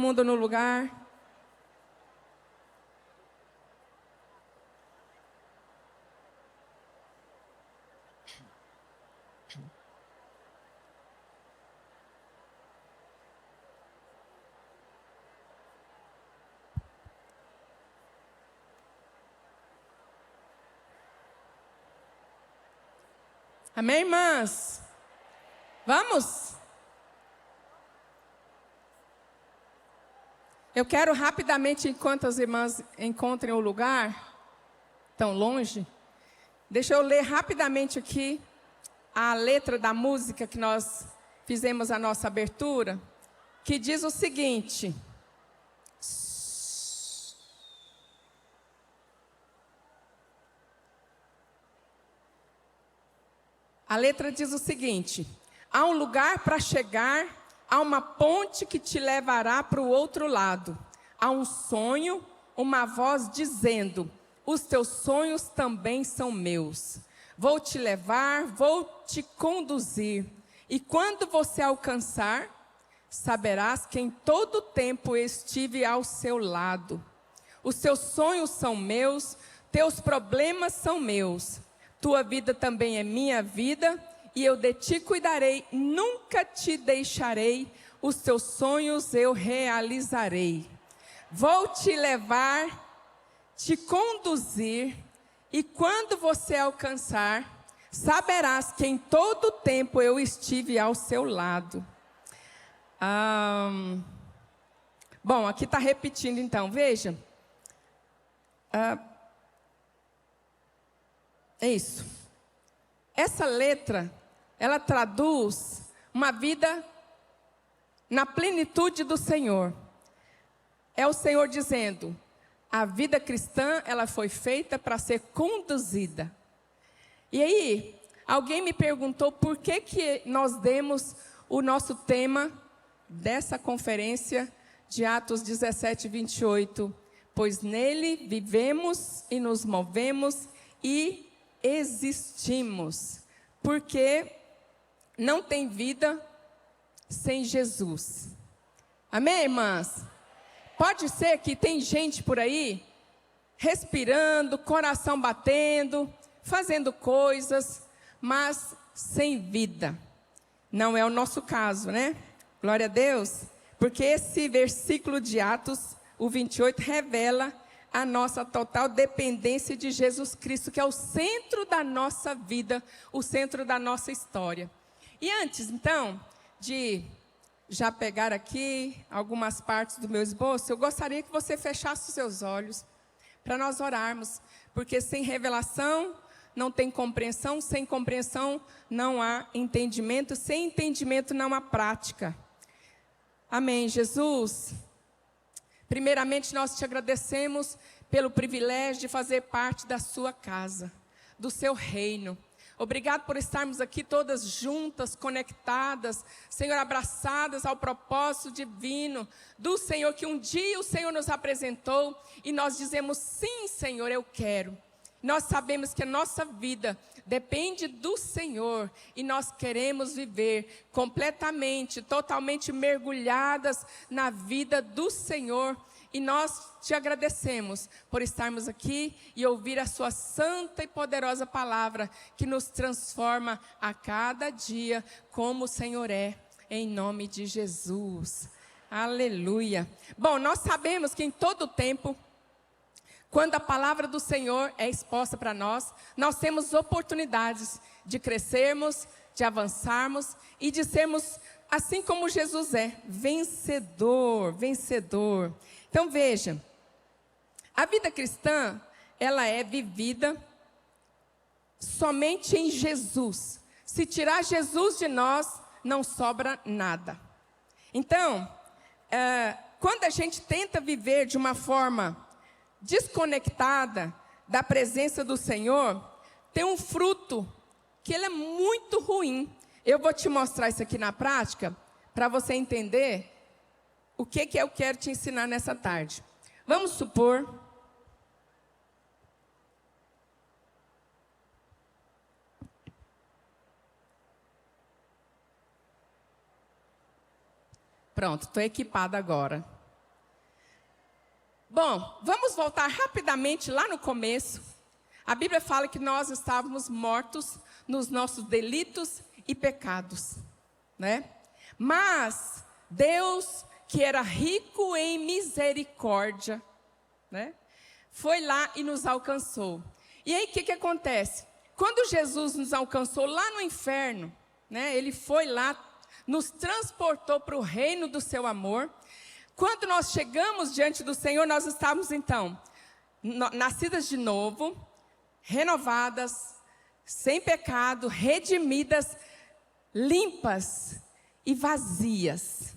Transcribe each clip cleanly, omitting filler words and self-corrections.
Mundo no lugar. Amém, irmãs? Vamos? Eu quero rapidamente, enquanto as irmãs encontrem o lugar, tão longe, deixa eu ler rapidamente aqui a letra da música que nós fizemos a nossa abertura, que diz o seguinte. A letra diz o seguinte: há um lugar para chegar, há uma ponte que te levará para o outro lado. Há um sonho, uma voz dizendo: os teus sonhos também são meus. Vou te levar, vou te conduzir. E quando você alcançar, saberás que em todo tempo eu estive ao seu lado. Os seus sonhos são meus, teus problemas são meus. Tua vida também é minha vida, e eu de ti cuidarei, nunca te deixarei, os teus sonhos eu realizarei. Vou te levar, te conduzir, e quando você alcançar, saberás que em todo tempo eu estive ao seu lado. Bom, aqui está repetindo então, veja. É isso. Essa letra, ela traduz uma vida na plenitude do Senhor. É o Senhor dizendo: a vida cristã, ela foi feita para ser conduzida. E aí, alguém me perguntou por que nós demos o nosso tema dessa conferência de Atos 17, 28. Pois nele vivemos e nos movemos e existimos, porque não tem vida sem Jesus. Amém, irmãs? Pode ser que tem gente por aí, respirando, coração batendo, fazendo coisas, mas sem vida. Não é o nosso caso, né? Glória a Deus. Porque esse versículo de Atos, o 28, revela a nossa total dependência de Jesus Cristo, que é o centro da nossa vida, o centro da nossa história. E antes, então, de já pegar aqui algumas partes do meu esboço, eu gostaria que você fechasse os seus olhos para nós orarmos, porque sem revelação não tem compreensão, sem compreensão não há entendimento, sem entendimento não há prática. Amém, Jesus. Primeiramente, nós te agradecemos pelo privilégio de fazer parte da sua casa, do seu reino. Obrigado por estarmos aqui todas juntas, conectadas, Senhor, abraçadas ao propósito divino do Senhor, que um dia o Senhor nos apresentou, e nós dizemos: sim, Senhor, eu quero. Nós sabemos que a nossa vida depende do Senhor, e nós queremos viver completamente, totalmente mergulhadas na vida do Senhor. E nós te agradecemos por estarmos aqui e ouvir a sua santa e poderosa palavra, que nos transforma a cada dia como o Senhor é, em nome de Jesus. Aleluia. Bom, nós sabemos que em todo tempo, quando a palavra do Senhor é exposta para nós, nós temos oportunidades de crescermos, de avançarmos e de sermos, assim como Jesus é, vencedor, vencedor. Então veja, a vida cristã, ela é vivida somente em Jesus. Se tirar Jesus de nós, não sobra nada. Então, quando a gente tenta viver de uma forma desconectada da presença do Senhor, tem um fruto que ele é muito ruim. Eu vou te mostrar isso aqui na prática, para você entender o que eu quero te ensinar nessa tarde. Vamos supor pronto, estou equipada agora. Bom, vamos voltar rapidamente lá no começo. A Bíblia fala que nós estávamos mortos nos nossos delitos e pecados, né? Mas Deus, que era rico em misericórdia, né, foi lá e nos alcançou. E aí o que acontece? Quando Jesus nos alcançou lá no inferno, né, Ele foi lá, nos transportou para o reino do seu amor. Quando nós chegamos diante do Senhor, nós estávamos então nascidas de novo, renovadas, sem pecado, redimidas, limpas e vazias.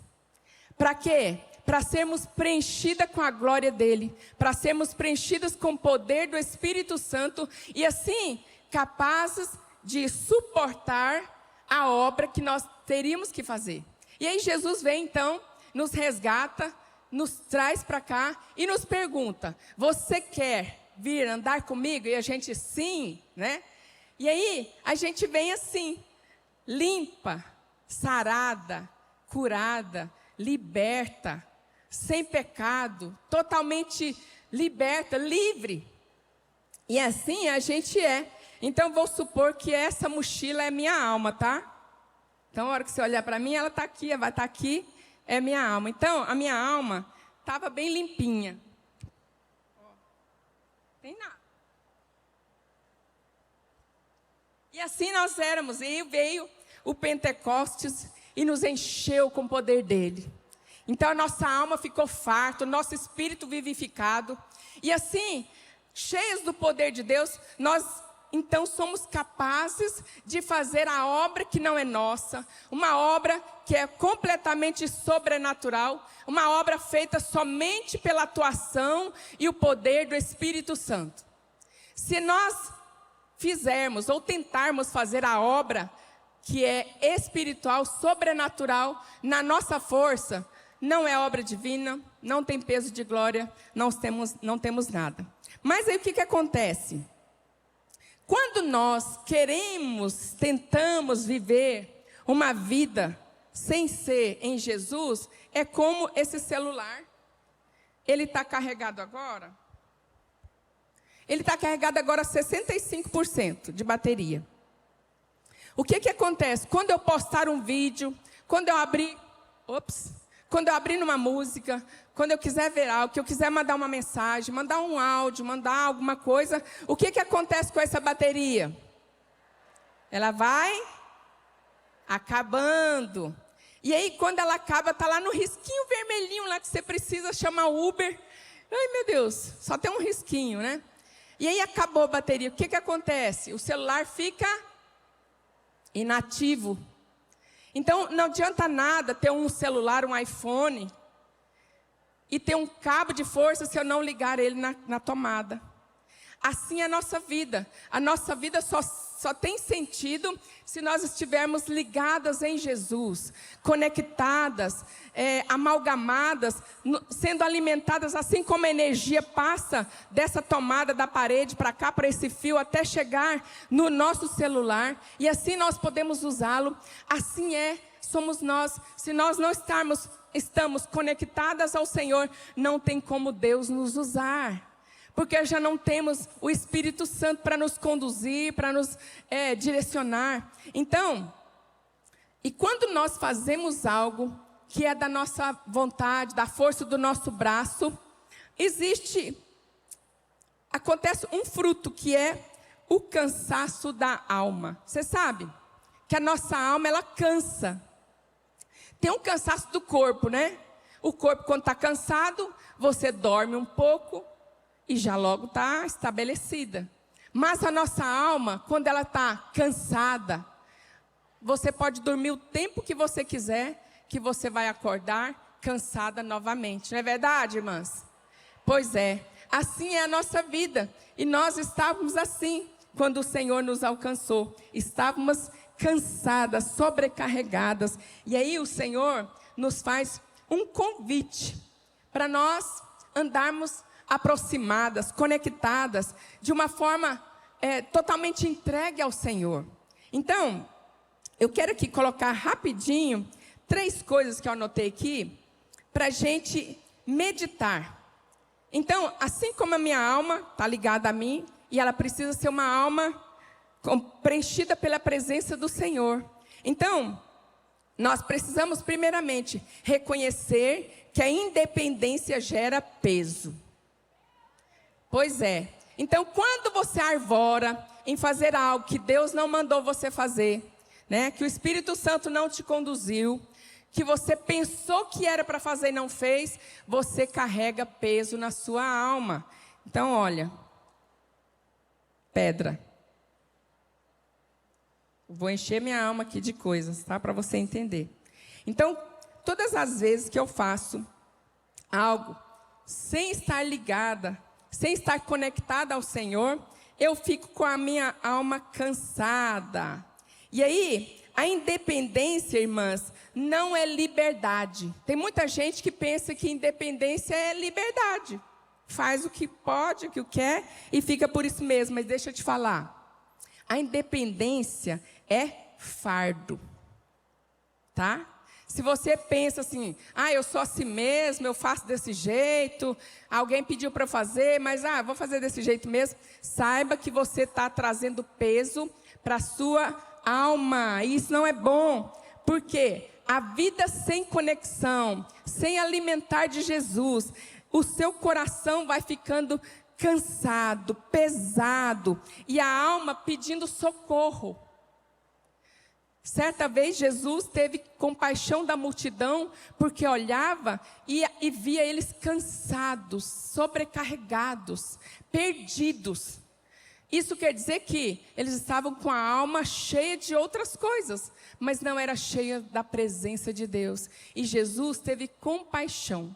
Para quê? Para sermos preenchidas com a glória dEle, para sermos preenchidas com o poder do Espírito Santo e assim capazes de suportar a obra que nós teríamos que fazer. E aí Jesus vem então, nos resgata, nos traz para cá e nos pergunta: você quer vir andar comigo? E a gente, sim, né? E aí a gente vem assim, limpa, sarada, curada, liberta, sem pecado, totalmente liberta, livre. E assim a gente é. Então vou supor que essa mochila é minha alma, tá? Então a hora que você olhar para mim, ela está aqui, vai estar aqui, é minha alma. Então a minha alma estava bem limpinha. Tem nada. E assim nós éramos, e veio o Pentecostes e nos encheu com o poder dele. Então a nossa alma ficou farta, o nosso espírito vivificado. E assim, cheios do poder de Deus, nós então somos capazes de fazer a obra que não é nossa, uma obra que é completamente sobrenatural, uma obra feita somente pela atuação e o poder do Espírito Santo. Se nós fizermos ou tentarmos fazer a obra que é espiritual, sobrenatural, na nossa força, não é obra divina, não tem peso de glória, não temos nada. Mas aí o que acontece? Quando nós tentamos viver uma vida sem ser em Jesus, é como esse celular. Ele está carregado agora? Ele está carregado agora 65% de bateria. O que acontece? Quando eu postar um vídeo, quando eu abrir numa música, quando eu quiser ver algo, que eu quiser mandar uma mensagem, mandar um áudio, mandar alguma coisa, o que acontece com essa bateria? Ela vai acabando. E aí, quando ela acaba, está lá no risquinho vermelhinho lá que você precisa chamar o Uber. Ai, meu Deus, só tem um risquinho, né? E aí acabou a bateria. O que acontece? O celular fica inativo. Então, não adianta nada ter um celular, um iPhone, e ter um cabo de força se eu não ligar ele na tomada. Assim é a nossa vida. A nossa vida só tem sentido se nós estivermos ligadas em Jesus, conectadas, amalgamadas, sendo alimentadas, assim como a energia passa dessa tomada da parede para cá, para esse fio, até chegar no nosso celular, e assim nós podemos usá-lo. Assim somos nós. Se nós não estamos conectadas ao Senhor, não tem como Deus nos usar. Porque já não temos o Espírito Santo para nos conduzir, para nos direcionar. Então, e quando nós fazemos algo que é da nossa vontade, da força do nosso braço, acontece um fruto que é o cansaço da alma. Você sabe que a nossa alma, ela cansa. Tem um cansaço do corpo, né? O corpo, quando está cansado, você dorme um pouco e já logo está estabelecida. Mas a nossa alma, quando ela está cansada, você pode dormir o tempo que você quiser, que você vai acordar cansada novamente. Não é verdade, irmãs? Pois é, assim é a nossa vida. E nós estávamos assim quando o Senhor nos alcançou. Estávamos cansadas, sobrecarregadas. E aí o Senhor nos faz um convite para nós andarmos aproximadas, conectadas, de uma forma totalmente entregue ao Senhor. Então, eu quero aqui colocar rapidinho 3 coisas que eu anotei aqui, para a gente meditar Então, assim como a minha alma está ligada a mim, e ela precisa ser uma alma preenchida pela presença do Senhor. Então, nós precisamos primeiramente reconhecer que a independência gera peso. Pois é. Então, quando você arvora em fazer algo que Deus não mandou você fazer, né, que o Espírito Santo não te conduziu, que você pensou que era para fazer e não fez, você carrega peso na sua alma. Então, olha, pedra. Vou encher minha alma aqui de coisas, tá? Para você entender. Então, todas as vezes que eu faço algo sem estar ligada, sem estar conectada ao Senhor, eu fico com a minha alma cansada. E aí, a independência, irmãs, não é liberdade. Tem muita gente que pensa que independência é liberdade. Faz o que pode, o que quer e fica por isso mesmo. Mas deixa eu te falar. A independência é fardo. Tá? Se você pensa assim, eu sou assim mesmo, eu faço desse jeito, alguém pediu para fazer, mas vou fazer desse jeito mesmo. Saiba que você está trazendo peso para a sua alma. E isso não é bom. Por quê? A vida sem conexão, sem alimentar de Jesus, o seu coração vai ficando cansado, pesado, e a alma pedindo socorro. Certa vez Jesus teve compaixão da multidão, porque olhava e via eles cansados, sobrecarregados, perdidos. Isso quer dizer que eles estavam com a alma cheia de outras coisas, mas não era cheia da presença de Deus. E Jesus teve compaixão.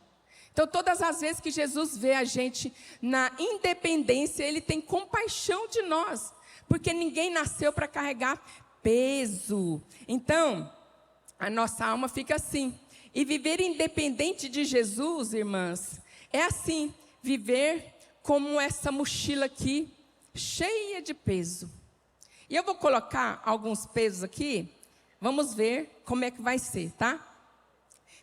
Então, todas as vezes que Jesus vê a gente na independência, Ele tem compaixão de nós, porque ninguém nasceu para carregar peso. Então, a nossa alma fica assim. E viver independente de Jesus, irmãs, é assim, viver como essa mochila aqui, cheia de peso. E eu vou colocar alguns pesos aqui, vamos ver como é que vai ser, tá?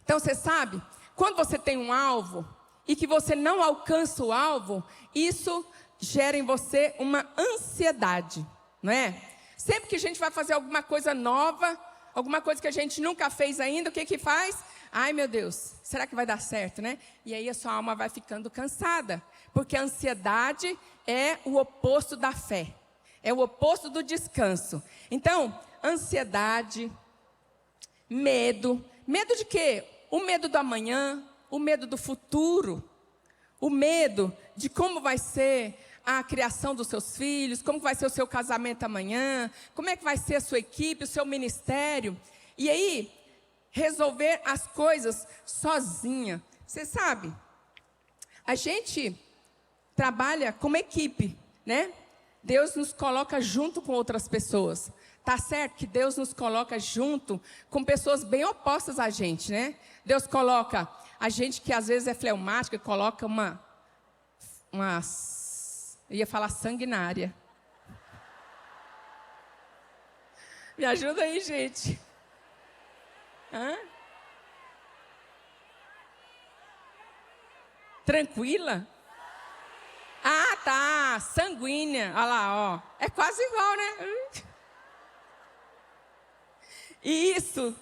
Então, você sabe, quando você tem um alvo e que você não alcança o alvo, isso gera em você uma ansiedade, não é? Sempre que a gente vai fazer alguma coisa nova, alguma coisa que a gente nunca fez ainda, o que que faz? Ai, meu Deus, será que vai dar certo, né? E aí a sua alma vai ficando cansada, porque a ansiedade é o oposto da fé, é o oposto do descanso. Então, ansiedade, medo. Medo de quê? O medo do amanhã, o medo do futuro, o medo de como vai ser a criação dos seus filhos, como vai ser o seu casamento amanhã, como é que vai ser a sua equipe, o seu ministério. E aí, resolver as coisas sozinha. Você sabe, a gente trabalha como equipe, né? Deus nos coloca junto com outras pessoas. Tá certo que Deus nos coloca junto com pessoas bem opostas a gente, né? Deus coloca a gente que às vezes é fleumática, coloca uma eu ia falar sanguinária. Me ajuda aí, gente. Tranquila? Ah, tá. Sanguínea. Olha lá, ó. É quase igual, né? E isso.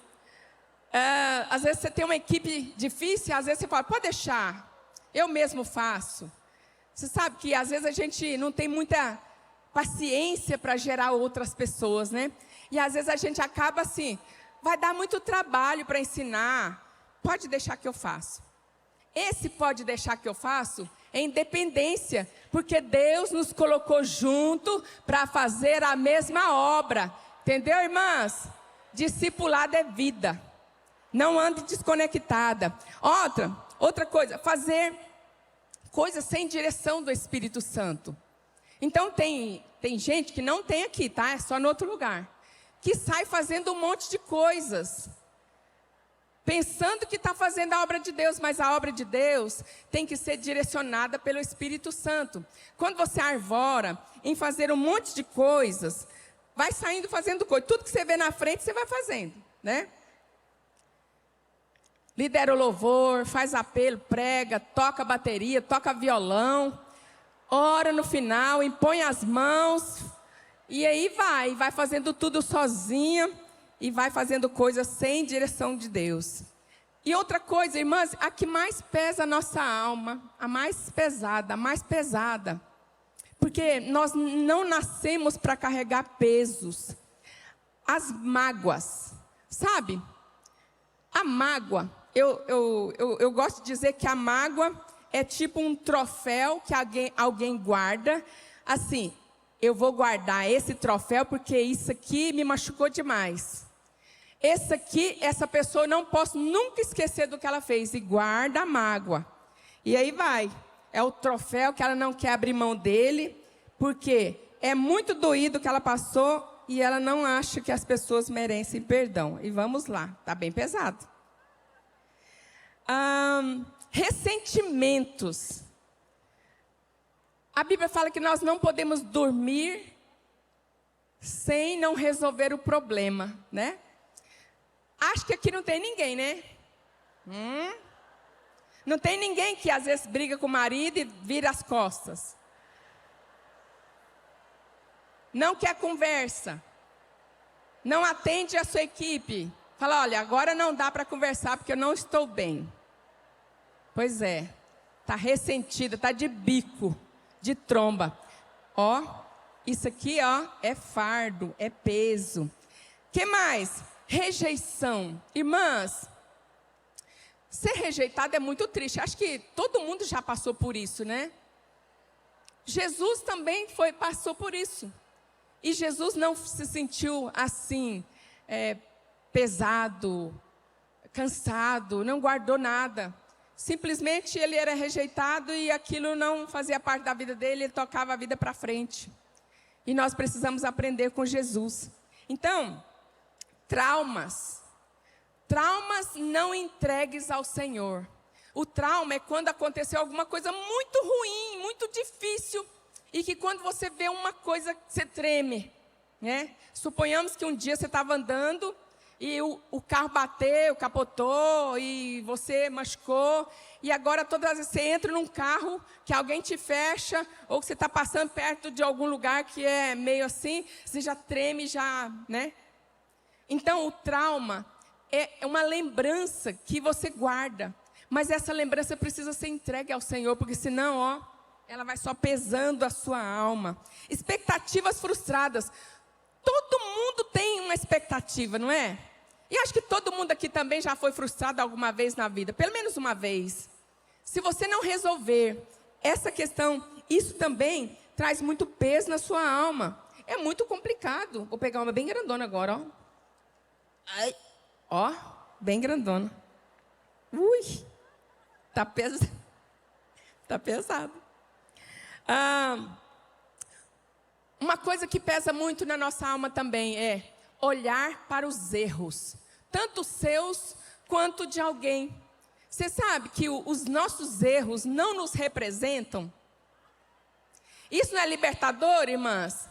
Às vezes você tem uma equipe difícil, às vezes você fala, pode deixar. Eu mesmo faço. Você sabe que às vezes a gente não tem muita paciência para gerar outras pessoas, né? E às vezes a gente acaba assim, vai dar muito trabalho para ensinar. Pode deixar que eu faço. Esse pode deixar que eu faço é independência, porque Deus nos colocou junto para fazer a mesma obra. Entendeu, irmãs? Discipulado é vida. Não ande desconectada. Outra coisa, fazer coisas sem direção do Espírito Santo. Então tem gente que não tem aqui, tá? É só no outro lugar. Que sai fazendo um monte de coisas. Pensando que está fazendo a obra de Deus, mas a obra de Deus tem que ser direcionada pelo Espírito Santo. Quando você arvora em fazer um monte de coisas, vai saindo fazendo coisa. Tudo que você vê na frente, você vai fazendo, né? lidera o louvor, faz apelo, prega, toca bateria, toca violão, ora no final, impõe as mãos, e aí vai fazendo tudo sozinha, e vai fazendo coisas sem direção de Deus. E outra coisa, irmãs, a que mais pesa a nossa alma, a mais pesada, porque nós não nascemos para carregar pesos, as mágoas, sabe? A mágoa, eu gosto de dizer que a mágoa é tipo um troféu que alguém guarda. Assim, eu vou guardar esse troféu porque isso aqui me machucou demais. Esse aqui, essa pessoa, eu não posso nunca esquecer do que ela fez. E guarda a mágoa. E aí vai. É o troféu que ela não quer abrir mão dele, porque é muito doído o que ela passou e ela não acha que as pessoas merecem perdão. E vamos lá, está bem pesado. Ressentimentos. A Bíblia fala que nós não podemos dormir sem não resolver o problema, né? Acho que aqui não tem ninguém, né? Não tem ninguém que às vezes briga com o marido e vira as costas. Não quer conversa. Não atende a sua equipe. Fala, olha, agora não dá para conversar porque eu não estou bem. Pois é. Está ressentida, está de bico, de tromba. Ó, isso aqui, ó, é fardo, é peso. Que mais? Rejeição. Irmãs, ser rejeitado é muito triste. Acho que todo mundo já passou por isso, né? Jesus também passou por isso. E Jesus não se sentiu assim, pesado, cansado, não guardou nada. Simplesmente ele era rejeitado e aquilo não fazia parte da vida dele, ele tocava a vida para frente. E nós precisamos aprender com Jesus. Então, traumas não entregues ao Senhor. O trauma é quando aconteceu alguma coisa muito ruim, muito difícil, e que quando você vê uma coisa, você treme, né? Suponhamos que um dia você estava andando e o carro bateu, capotou e você machucou, e agora todas as vezes você entra num carro que alguém te fecha, ou que você está passando perto de algum lugar que é meio assim, você já treme, né? Então o trauma é uma lembrança que você guarda, mas essa lembrança precisa ser entregue ao Senhor, porque senão, ó, ela vai só pesando a sua alma. Expectativas frustradas. Todo mundo tem uma expectativa, não é? E acho que todo mundo aqui também já foi frustrado alguma vez na vida, pelo menos uma vez. Se você não resolver essa questão, isso também traz muito peso na sua alma. É muito complicado. Vou pegar uma bem grandona agora, ó. Ai. Ó, bem grandona. Ui, tá pesado. Tá pesado. Uma coisa que pesa muito na nossa alma também é olhar para os erros, tanto seus quanto de alguém. Você sabe que os nossos erros não nos representam? Isso não é libertador, irmãs?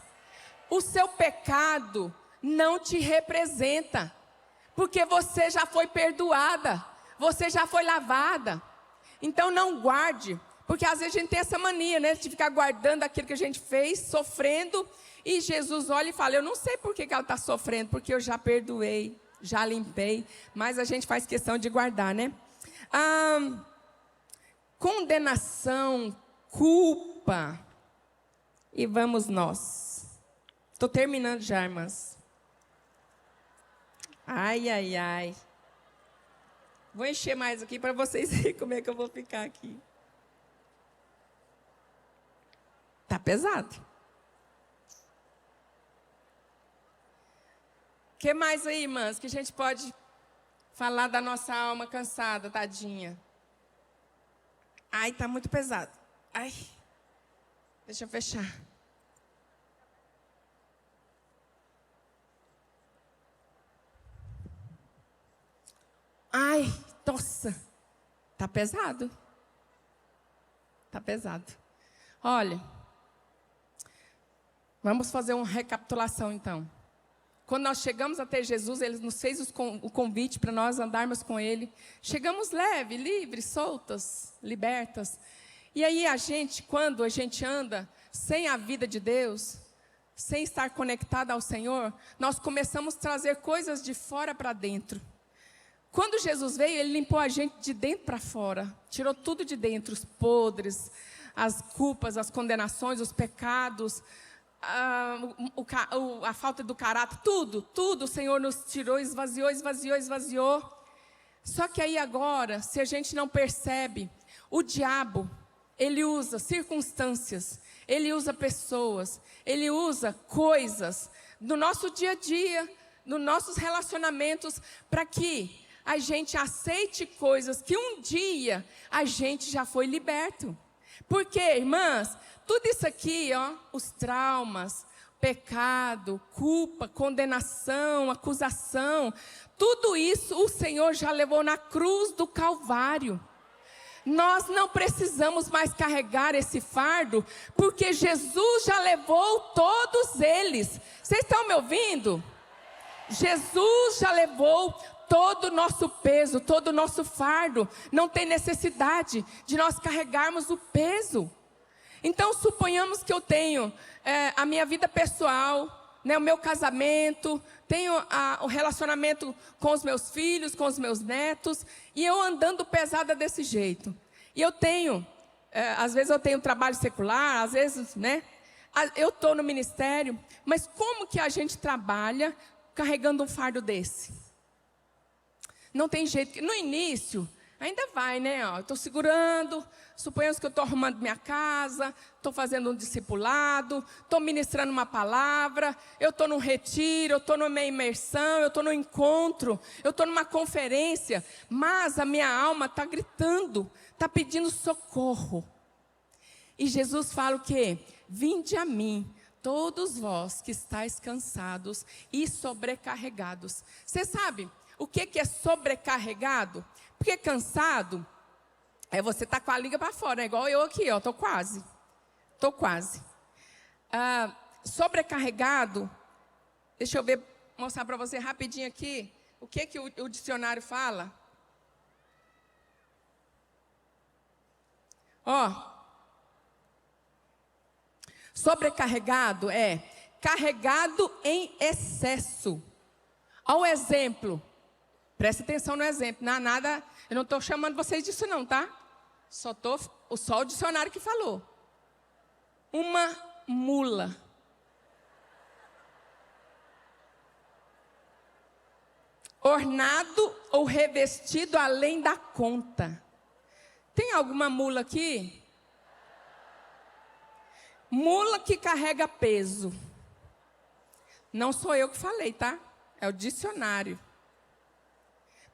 O seu pecado não te representa, porque você já foi perdoada, você já foi lavada. Então não guarde. Porque às vezes a gente tem essa mania, né, de ficar guardando aquilo que a gente fez, sofrendo, e Jesus olha e fala, eu não sei por que ela está sofrendo, porque eu já perdoei, já limpei, mas a gente faz questão de guardar, né? Condenação, culpa, e vamos nós. Estou terminando já, irmãs. Ai, ai, ai. Vou encher mais aqui para vocês verem como é que eu vou ficar aqui. Tá pesado. O que mais aí, irmãs, que a gente pode falar da nossa alma cansada, tadinha? Ai, tá muito pesado. Ai, deixa eu fechar. Ai, nossa, tá pesado. Tá pesado. Olha, vamos fazer uma recapitulação então. Quando nós chegamos até Jesus, Ele nos fez o convite para nós andarmos com Ele. Chegamos leve, livres, soltas, libertas. E aí quando a gente anda sem a vida de Deus, sem estar conectado ao Senhor, nós começamos a trazer coisas de fora para dentro. Quando Jesus veio, Ele limpou a gente de dentro para fora. Tirou tudo de dentro, os podres, as culpas, as condenações, os pecados, a falta do caráter, tudo o Senhor nos tirou, esvaziou. Só que aí agora, se a gente não percebe, o diabo, ele usa circunstâncias, ele usa pessoas, ele usa coisas no nosso dia a dia, nos nossos relacionamentos, para que a gente aceite coisas que um dia a gente já foi liberto. Porque, irmãs, tudo isso aqui, os traumas, pecado, culpa, condenação, acusação, tudo isso o Senhor já levou na cruz do Calvário. Nós não precisamos mais carregar esse fardo, porque Jesus já levou todos eles. Vocês estão me ouvindo? Jesus já levou todo o nosso peso, todo o nosso fardo. Não tem necessidade de nós carregarmos o peso. Então, suponhamos que eu tenho a minha vida pessoal, né, o meu casamento, tenho o relacionamento com os meus filhos, com os meus netos, e eu andando pesada desse jeito. E eu tenho, às vezes eu tenho trabalho secular, às vezes, né, eu estou no ministério, mas como que a gente trabalha carregando um fardo desse? Não tem jeito. No início, ainda vai, né? Estou segurando, suponhamos que eu estou arrumando minha casa, estou fazendo um discipulado, estou ministrando uma palavra, eu estou num retiro, eu estou numa imersão, eu estou num encontro, eu estou numa conferência, mas a minha alma está gritando, está pedindo socorro. E Jesus fala o quê? Vinde a mim, todos vós que estáis cansados e sobrecarregados. Você sabe o que é sobrecarregado? Porque cansado é você estar com a língua para fora, é igual eu aqui, estou quase. Sobrecarregado, deixa eu mostrar para você rapidinho aqui, o que o dicionário fala. Sobrecarregado é carregado em excesso. Olha o exemplo. Presta atenção no exemplo. Não há nada, eu não estou chamando vocês disso não, tá? Só o dicionário que falou. Uma mula. Ornado ou revestido além da conta. Tem alguma mula aqui? Mula que carrega peso. Não sou eu que falei, tá? É o dicionário.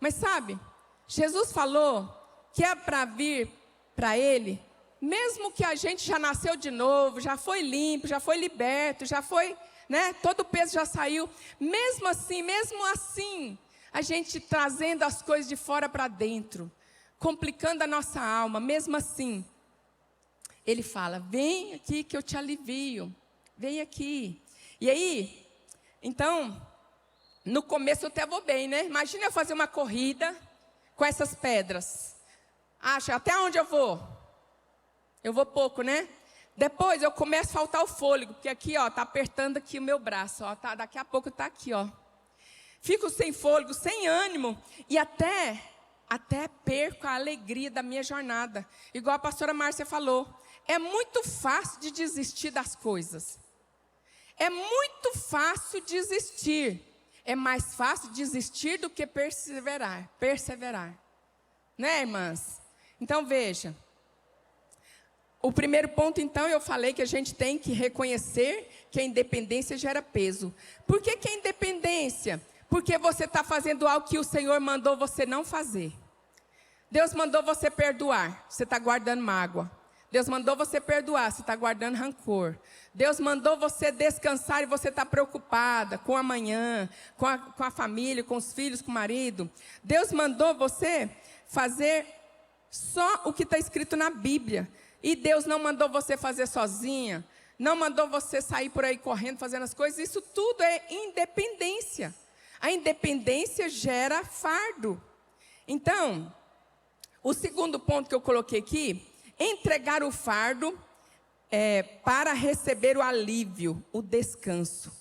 Mas sabe, Jesus falou que é para vir para Ele, mesmo que a gente já nasceu de novo, já foi limpo, já foi liberto, já foi, né? Todo o peso já saiu. Mesmo assim, a gente trazendo as coisas de fora para dentro, complicando a nossa alma, mesmo assim, Ele fala, vem aqui que eu te alivio, vem aqui. E aí, então, no começo eu até vou bem, né? Imagina eu fazer uma corrida com essas pedras. Acha, até onde eu vou? Eu vou pouco, né? Depois eu começo a faltar o fôlego, porque aqui, tá apertando aqui o meu braço, daqui a pouco tá aqui, Fico sem fôlego, sem ânimo, e até perco a alegria da minha jornada. Igual a pastora Márcia falou, é muito fácil de desistir das coisas. É muito fácil desistir. É mais fácil desistir do que perseverar. Né, irmãs? Então, veja. O primeiro ponto, então, eu falei que a gente tem que reconhecer que a independência gera peso. Por que a independência? Porque você está fazendo algo que o Senhor mandou você não fazer. Deus mandou você perdoar, você está guardando mágoa. Deus mandou você perdoar, você está guardando rancor. Deus mandou você descansar e você está preocupada com amanhã, com a família, com os filhos, com o marido. Deus mandou você fazer só o que está escrito na Bíblia. E Deus não mandou você fazer sozinha, não mandou você sair por aí correndo, fazendo as coisas. Isso tudo é independência. A independência gera fardo. Então, o segundo ponto que eu coloquei aqui, entregar o fardo para receber o alívio, o descanso.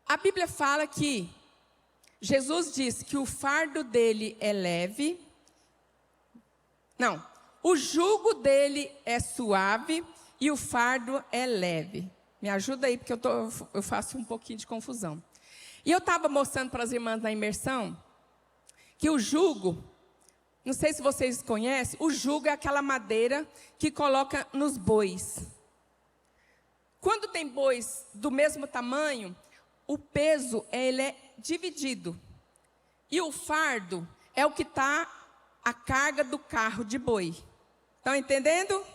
A Bíblia fala que Jesus disse que o fardo dele é leve. Não, o jugo dele é suave e o fardo é leve. Me ajuda aí, porque eu faço um pouquinho de confusão. E eu estava mostrando para as irmãs na imersão que o jugo, não sei se vocês conhecem, o jugo é aquela madeira que coloca nos bois. Quando tem bois do mesmo tamanho, o peso ele é dividido. E o fardo é o que está a carga do carro de boi. Estão entendendo?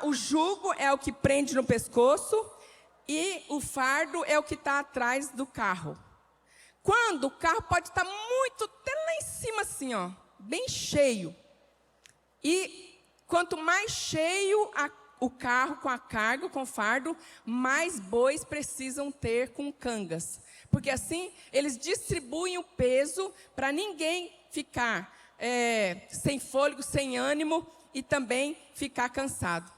O jugo é o que prende no pescoço e o fardo é o que está atrás do carro. Quando o carro pode estar muito, até lá em cima assim, ó, bem cheio. E quanto mais cheio o carro com a carga, com o fardo, mais bois precisam ter com cangas. Porque assim, eles distribuem o peso para ninguém ficar sem fôlego, sem ânimo e também ficar cansado.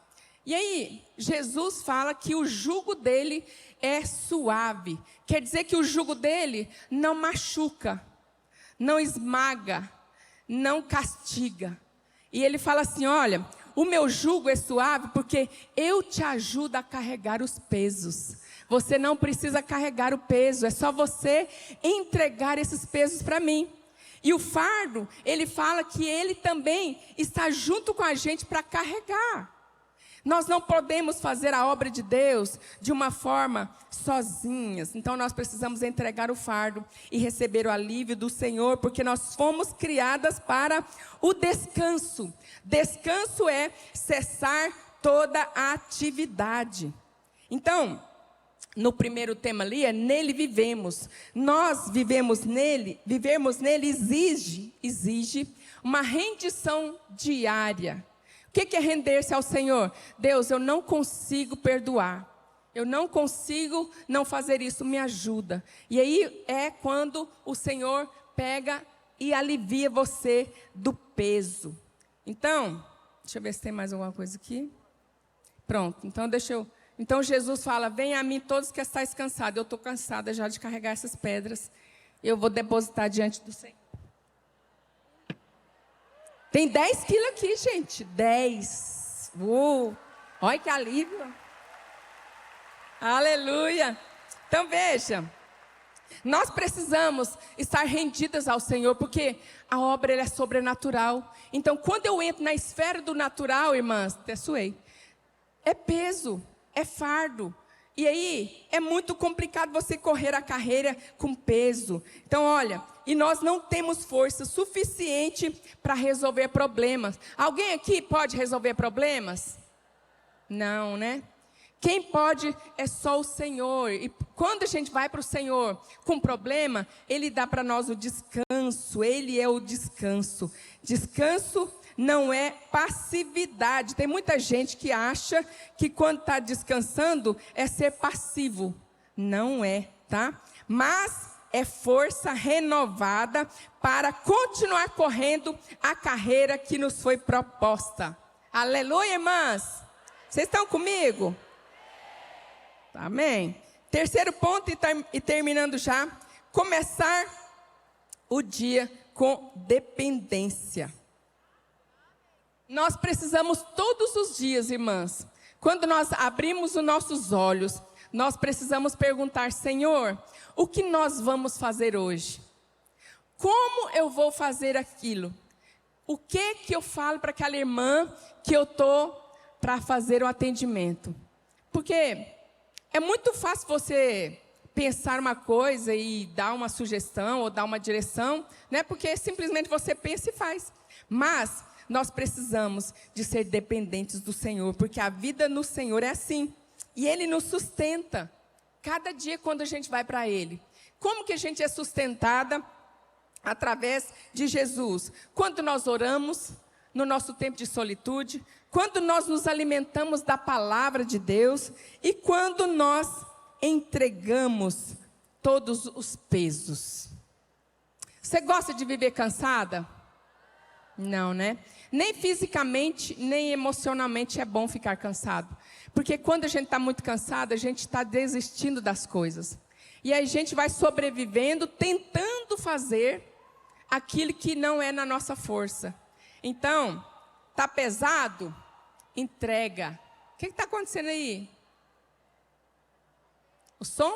E aí, Jesus fala que o jugo dele é suave. Quer dizer que o jugo dele não machuca, não esmaga, não castiga. E ele fala assim, olha, o meu jugo é suave porque eu te ajudo a carregar os pesos. Você não precisa carregar o peso, é só você entregar esses pesos para mim. E o fardo, ele fala que ele também está junto com a gente para carregar. Nós não podemos fazer a obra de Deus de uma forma sozinhas. Então nós precisamos entregar o fardo e receber o alívio do Senhor, porque nós fomos criadas para o descanso. Descanso é cessar toda a atividade. Então, no primeiro tema ali é nele vivemos. Nós vivemos nele exige uma rendição diária. O que é render-se ao Senhor? Deus, eu não consigo perdoar. Eu não consigo não fazer isso, me ajuda. E aí é quando o Senhor pega e alivia você do peso. Então, deixa eu ver se tem mais alguma coisa aqui. Pronto, então Jesus fala, venha a mim todos que estáis cansados. Eu estou cansada já de carregar essas pedras. Eu vou depositar diante do Senhor. Tem 10 quilos aqui, gente. 10. Olha que alívio. Aleluia. Então veja, nós precisamos estar rendidas ao Senhor, porque a obra é sobrenatural. Então quando eu entro na esfera do natural, irmãs, até suei, é peso, é fardo. E aí é muito complicado você correr a carreira com peso. Então olha, e nós não temos força suficiente para resolver problemas. Alguém aqui pode resolver problemas? Não, né? Quem pode é só o Senhor. E quando a gente vai para o Senhor com problema, Ele dá para nós o descanso. Ele é o descanso. Descanso não é passividade. Tem muita gente que acha que quando está descansando é ser passivo. Não é, tá? Mas é força renovada para continuar correndo a carreira que nos foi proposta. Aleluia, irmãs? Vocês estão comigo? Amém. Terceiro ponto, e terminando já, começar o dia com dependência. Nós precisamos todos os dias, irmãs, quando nós abrimos os nossos olhos, nós precisamos perguntar, Senhor, o que nós vamos fazer hoje? Como eu vou fazer aquilo? O que eu falo para aquela irmã que eu estou para fazer o atendimento? Porque é muito fácil você pensar uma coisa e dar uma sugestão ou dar uma direção, né? Porque simplesmente você pensa e faz. Mas nós precisamos de ser dependentes do Senhor, porque a vida no Senhor é assim. E Ele nos sustenta cada dia quando a gente vai para Ele. Como que a gente é sustentada? Através de Jesus. Quando nós oramos, no nosso tempo de solitude, quando nós nos alimentamos da palavra de Deus e quando nós entregamos todos os pesos. Você gosta de viver cansada? Não, né? Nem fisicamente, nem emocionalmente é bom ficar cansado. Porque quando a gente está muito cansado, a gente está desistindo das coisas. E aí a gente vai sobrevivendo, tentando fazer aquilo que não é na nossa força. Então, tá pesado? Entrega. O que está acontecendo aí? O som?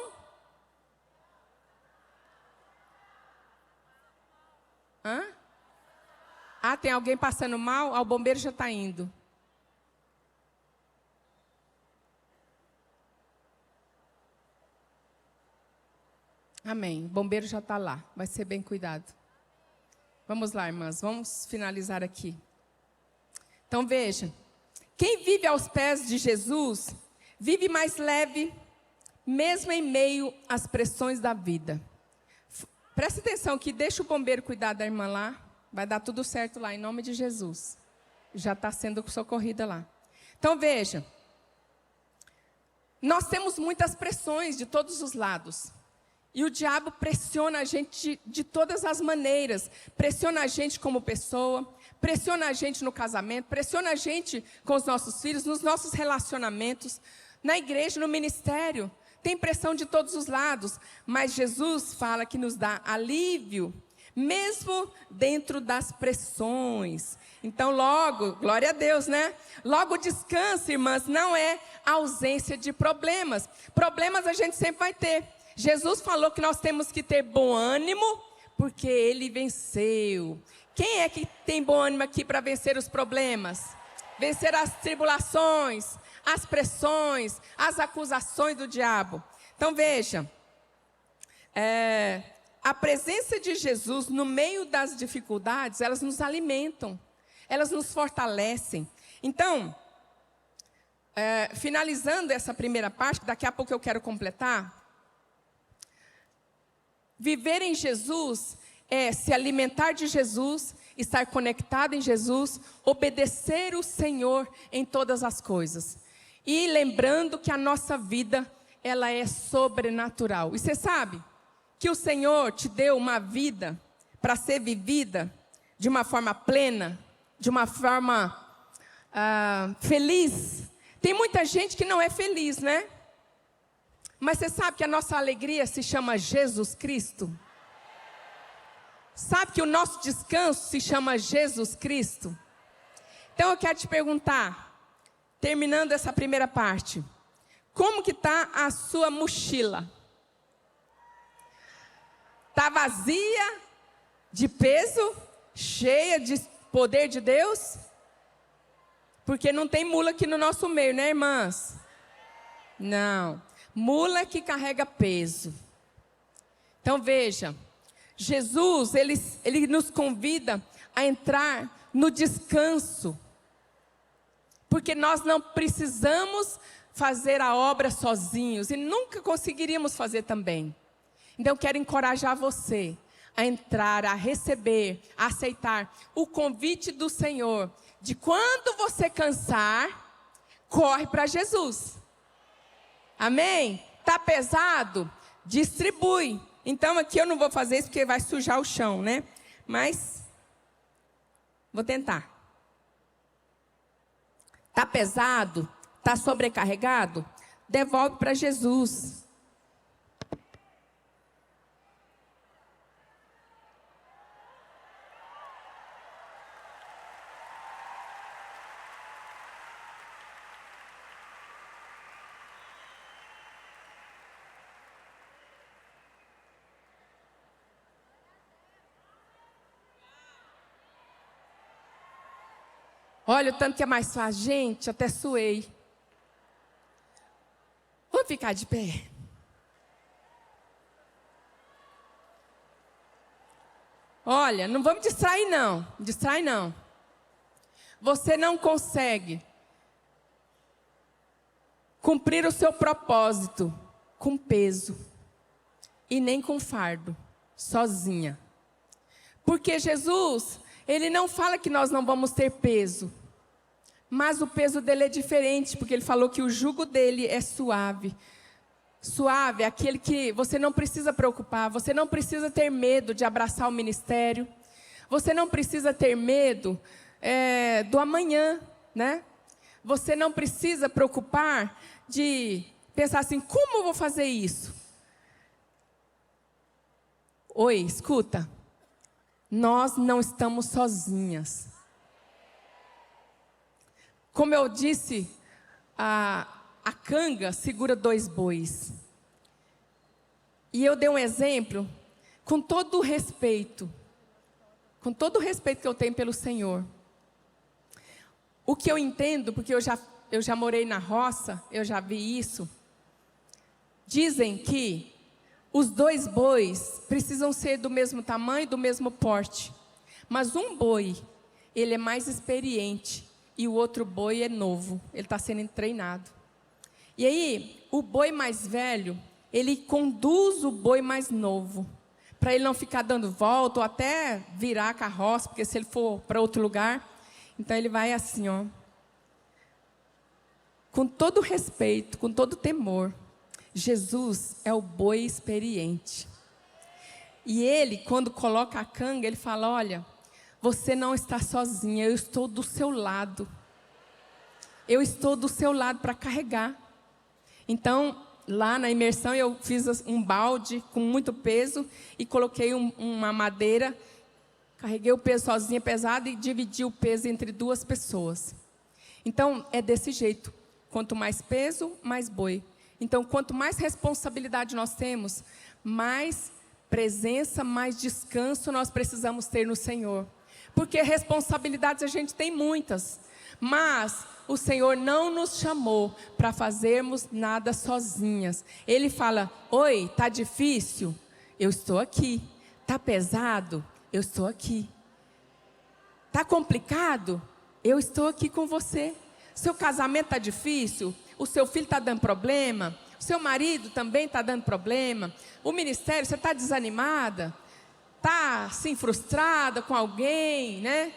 Hã? Ah, tem alguém passando mal? Ah, o bombeiro já está indo. Amém. O bombeiro já está lá. Vai ser bem cuidado. Vamos lá, irmãs. Vamos finalizar aqui. Então, veja. Quem vive aos pés de Jesus, vive mais leve, mesmo em meio às pressões da vida. Presta atenção que deixa o bombeiro cuidar da irmã lá. Vai dar tudo certo lá, em nome de Jesus. Já está sendo socorrida lá. Então, veja. Nós temos muitas pressões de todos os lados. E o diabo pressiona a gente de todas as maneiras. Pressiona a gente como pessoa, pressiona a gente no casamento, pressiona a gente com os nossos filhos, nos nossos relacionamentos, na igreja, no ministério. Tem pressão de todos os lados, mas Jesus fala que nos dá alívio, mesmo dentro das pressões. Então logo, glória a Deus, né? Logo descanso, irmãs, não é ausência de problemas. Problemas a gente sempre vai ter. Jesus falou que nós temos que ter bom ânimo, porque Ele venceu. Quem é que tem bom ânimo aqui para vencer os problemas? Vencer as tribulações, as pressões, as acusações do diabo. Então veja, a presença de Jesus no meio das dificuldades, elas nos alimentam, elas nos fortalecem. Então, finalizando essa primeira parte, daqui a pouco eu quero completar. Viver em Jesus é se alimentar de Jesus, estar conectado em Jesus, obedecer o Senhor em todas as coisas. E lembrando que a nossa vida, ela é sobrenatural. E você sabe que o Senhor te deu uma vida para ser vivida de uma forma plena, de uma forma feliz. Tem muita gente que não é feliz, né? Mas você sabe que a nossa alegria se chama Jesus Cristo? Sabe que o nosso descanso se chama Jesus Cristo? Então eu quero te perguntar, terminando essa primeira parte, como que está a sua mochila? Está vazia de peso, cheia de poder de Deus? Porque não tem mula aqui no nosso meio, né, irmãs? Não. Mula que carrega peso. Então veja, Jesus, ele nos convida a entrar no descanso. Porque nós não precisamos fazer a obra sozinhos e nunca conseguiríamos fazer também. Então eu quero encorajar você a entrar, a receber, a aceitar o convite do Senhor. De quando você cansar, corre para Jesus. Amém? Está pesado? Distribui. Então aqui eu não vou fazer isso porque vai sujar o chão, né? Mas vou tentar. Está pesado? Está sobrecarregado? Devolve para Jesus. Olha o tanto que é mais fácil. Gente, até suei. Vamos ficar de pé. Olha, não vamos distrair não. Distrai não. Você não consegue cumprir o seu propósito com peso e nem com fardo, sozinha. Porque Jesus, Ele não fala que nós não vamos ter peso, mas o peso dele é diferente, porque ele falou que o jugo dele é suave. Suave é aquele que você não precisa preocupar, você não precisa ter medo de abraçar o ministério, você não precisa ter medo do amanhã, né? Você não precisa preocupar de pensar assim, como eu vou fazer isso? Oi, escuta, nós não estamos sozinhas. Como eu disse, a canga segura 2 bois. E eu dei um exemplo, com todo o respeito que eu tenho pelo Senhor. O que eu entendo, porque eu já morei na roça, eu já vi isso. Dizem que os 2 bois precisam ser do mesmo tamanho, do mesmo porte. Mas um boi, ele é mais experiente e o outro boi é novo, ele está sendo treinado. E aí, o boi mais velho, ele conduz o boi mais novo, para ele não ficar dando volta ou até virar a carroça, porque se ele for para outro lugar, então ele vai assim, ó. Com todo respeito, com todo temor, Jesus é o boi experiente. E ele, quando coloca a canga, ele fala, olha, você não está sozinha, eu estou do seu lado. Eu estou do seu lado para carregar. Então, lá na imersão, eu fiz um balde com muito peso e coloquei uma madeira, carreguei o peso sozinha, pesado, e dividi o peso entre 2 pessoas. Então, é desse jeito. Quanto mais peso, mais boi. Então, quanto mais responsabilidade nós temos, mais presença, mais descanso nós precisamos ter no Senhor. Porque responsabilidades a gente tem muitas, mas o Senhor não nos chamou para fazermos nada sozinhas. Ele fala, oi, está difícil? Eu estou aqui. Está pesado? Eu estou aqui. Está complicado? Eu estou aqui com você. Seu casamento está difícil? O seu filho está dando problema? O seu marido também está dando problema? O ministério, você está desanimada? Está assim frustrada com alguém, né?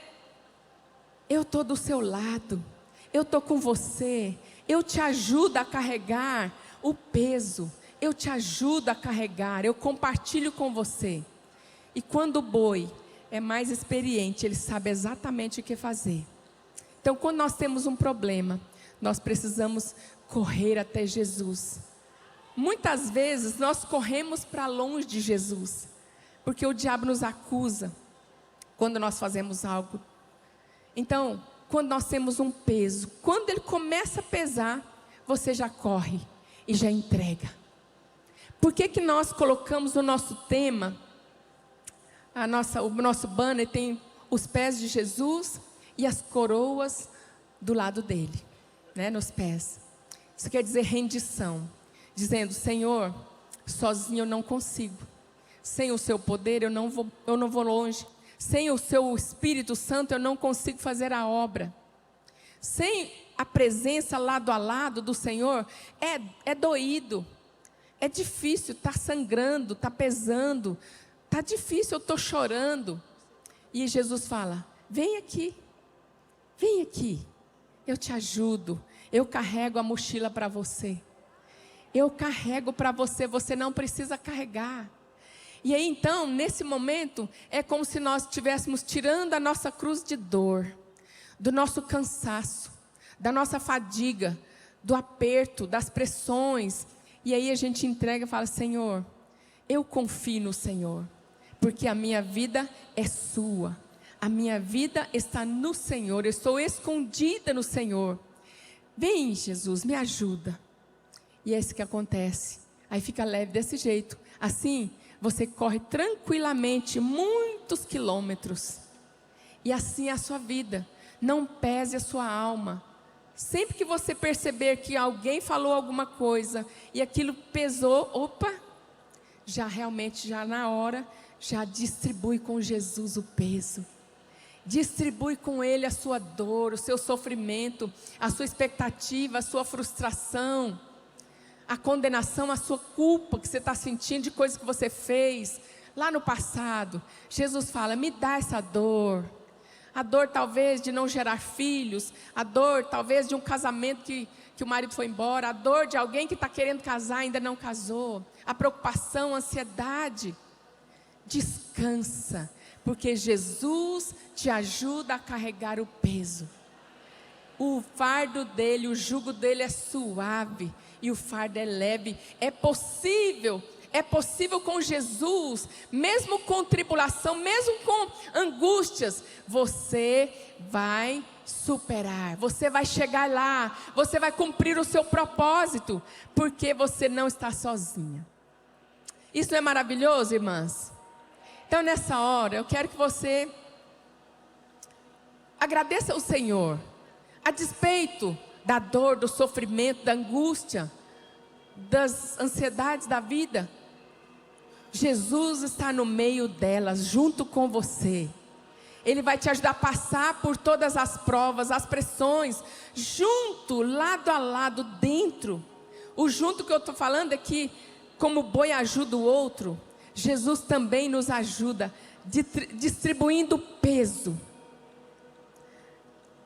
Eu estou do seu lado. Eu estou com você, eu te ajudo a carregar o peso, eu te ajudo a carregar, eu compartilho com você. E quando o boi é mais experiente, ele sabe exatamente o que fazer. Então, quando nós temos um problema, nós precisamos correr até Jesus. Muitas vezes nós corremos para longe de Jesus, porque o diabo nos acusa quando nós fazemos algo. Então, quando nós temos um peso, quando ele começa a pesar, você já corre e já entrega. Por que nós colocamos no nosso tema, o nosso banner tem os pés de Jesus e as coroas do lado dele, né, nos pés. Isso quer dizer rendição, dizendo, Senhor, sozinho eu não consigo. Sem o seu poder eu não vou longe. Sem o seu Espírito Santo eu não consigo fazer a obra. Sem a presença lado a lado do Senhor, é doído, é difícil, está sangrando, está pesando, está difícil, eu estou chorando. E Jesus fala, vem aqui, eu te ajudo, eu carrego a mochila para você. Eu carrego para você, você não precisa carregar. E aí então, nesse momento, é como se nós estivéssemos tirando a nossa cruz de dor, do nosso cansaço, da nossa fadiga, do aperto, das pressões. E aí a gente entrega e fala, Senhor, eu confio no Senhor, porque a minha vida é sua. A minha vida está no Senhor, eu estou escondida no Senhor. Vem, Jesus, me ajuda. E é isso que acontece. Aí fica leve desse jeito. Assim, você corre tranquilamente muitos quilômetros. E assim é a sua vida. Não pese a sua alma. Sempre que você perceber que alguém falou alguma coisa e aquilo pesou, já na hora, já distribui com Jesus o peso. Distribui com Ele a sua dor, o seu sofrimento, a sua expectativa, a sua frustração, a condenação, a sua culpa que você está sentindo de coisas que você fez lá no passado. Jesus fala, me dá essa dor, A dor talvez de não gerar filhos, a dor talvez de um casamento que o marido foi embora, a dor de alguém que está querendo casar e ainda não casou, a preocupação, a ansiedade. Descansa, porque Jesus te ajuda a carregar o peso. O fardo dele, o jugo dele é suave e o fardo é leve. É possível com Jesus, mesmo com tribulação, mesmo com angústias, você vai superar, você vai chegar lá, você vai cumprir o seu propósito, porque você não está sozinha. Isso não é maravilhoso, irmãs? Então nessa hora, eu quero que você agradeça ao Senhor, a despeito da dor, do sofrimento, da angústia, das ansiedades da vida. Jesus está no meio delas, junto com você. Ele vai te ajudar a passar por todas as provas, as pressões, junto, lado a lado, dentro. O junto que eu estou falando é que, como o boi ajuda o outro, Jesus também nos ajuda, distribuindo peso.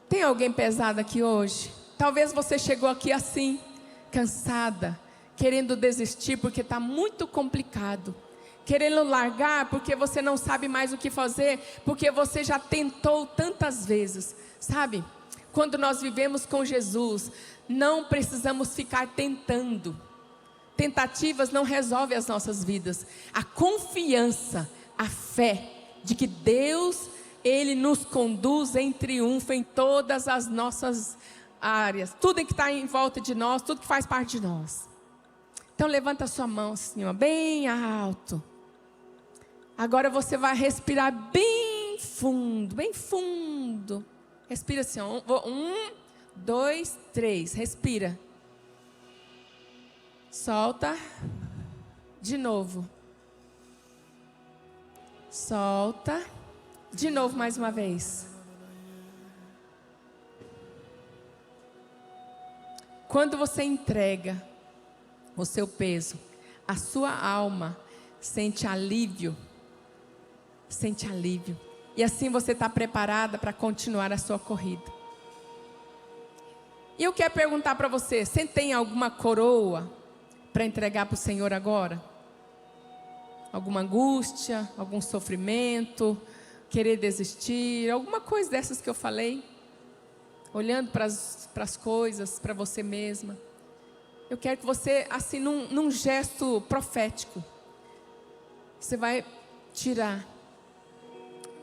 Tem alguém pesado aqui hoje? Talvez você chegou aqui assim, cansada, querendo desistir porque está muito complicado, querendo largar porque você não sabe mais o que fazer, porque você já tentou tantas vezes. Sabe, quando nós vivemos com Jesus, não precisamos ficar tentando. Tentativas não resolvem as nossas vidas. A confiança, a fé de que Deus, Ele nos conduz em triunfo em todas as nossas áreas, tudo que está em volta de nós, tudo que faz parte de nós. Então levanta a sua mão assim, ó, bem alto. Agora você vai respirar bem fundo, bem fundo. Respira assim, ó, 1, 2, 3, respira. Solta. De novo. Solta. De novo mais uma vez. Quando você entrega o seu peso, a sua alma sente alívio. Sente alívio. E assim você está preparada para continuar a sua corrida. E eu quero perguntar para você tem alguma coroa para entregar para o Senhor agora? Alguma angústia, algum sofrimento, querer desistir, alguma coisa dessas que eu falei? Olhando para as coisas, para você mesma. Eu quero que você, assim, num gesto profético, você vai tirar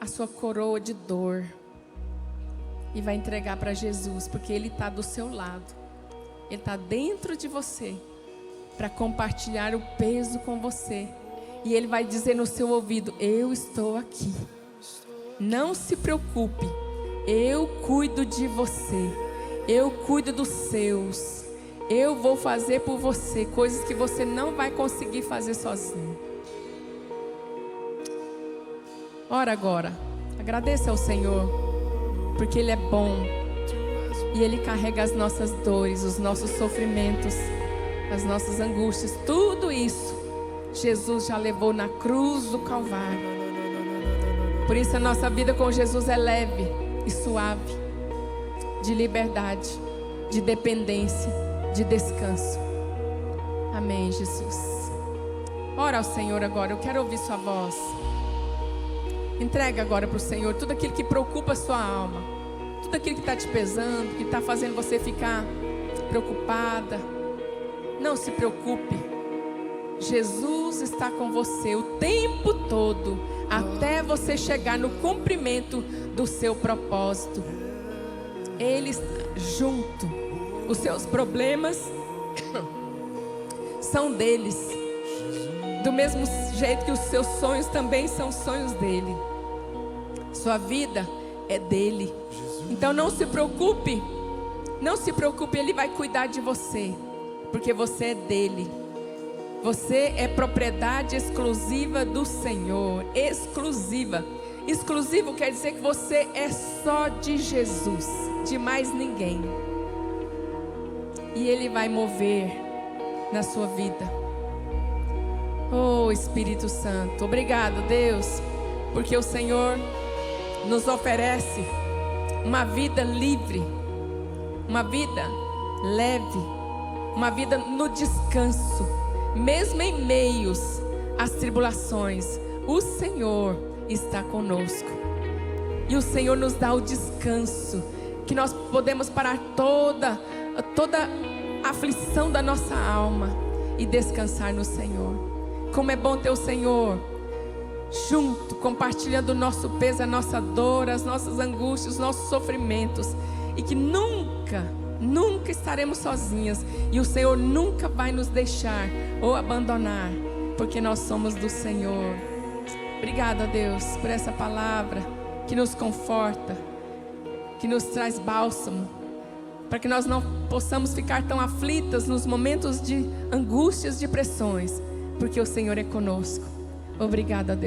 a sua coroa de dor e vai entregar para Jesus, porque Ele está do seu lado, Ele está dentro de você, para compartilhar o peso com você. E Ele vai dizer no seu ouvido: eu estou aqui, não se preocupe, eu cuido de você, eu cuido dos seus, eu vou fazer por você coisas que você não vai conseguir fazer sozinho. Ora agora, agradeça ao Senhor, porque Ele é bom e Ele carrega as nossas dores, os nossos sofrimentos, as nossas angústias, tudo isso Jesus já levou na cruz do Calvário. Por isso a nossa vida com Jesus é leve e suave, de liberdade, de dependência, de descanso. Amém, Jesus. Ora ao Senhor agora, eu quero ouvir sua voz. Entrega agora para o Senhor tudo aquilo que preocupa a sua alma, tudo aquilo que está te pesando, que está fazendo você ficar preocupada. Não se preocupe, Jesus está com você o tempo todo, até você chegar no cumprimento do seu propósito. Ele está junto. Os seus problemas são deles, do mesmo jeito que os seus sonhos também são sonhos dele. Sua vida é dele. Então não se preocupe, Ele vai cuidar de você, porque você é dele. Você é propriedade exclusiva do Senhor. Exclusivo quer dizer que você é só de Jesus, de mais ninguém. E Ele vai mover na sua vida. Oh Espírito Santo, obrigado, Deus, porque o Senhor nos oferece uma vida livre, uma vida leve, uma vida no descanso, mesmo em meios às tribulações. O Senhor está conosco e o Senhor nos dá o descanso, que nós podemos parar toda a aflição da nossa alma e descansar no Senhor. Como é bom ter o Senhor junto, compartilhando o nosso peso, a nossa dor, as nossas angústias, os nossos sofrimentos, e que nunca estaremos sozinhas, e o Senhor nunca vai nos deixar ou abandonar, porque nós somos do Senhor. Obrigada, Deus, por essa palavra que nos conforta, que nos traz bálsamo, para que nós não possamos ficar tão aflitas nos momentos de angústias, de pressões, porque o Senhor é conosco. Obrigada, Deus.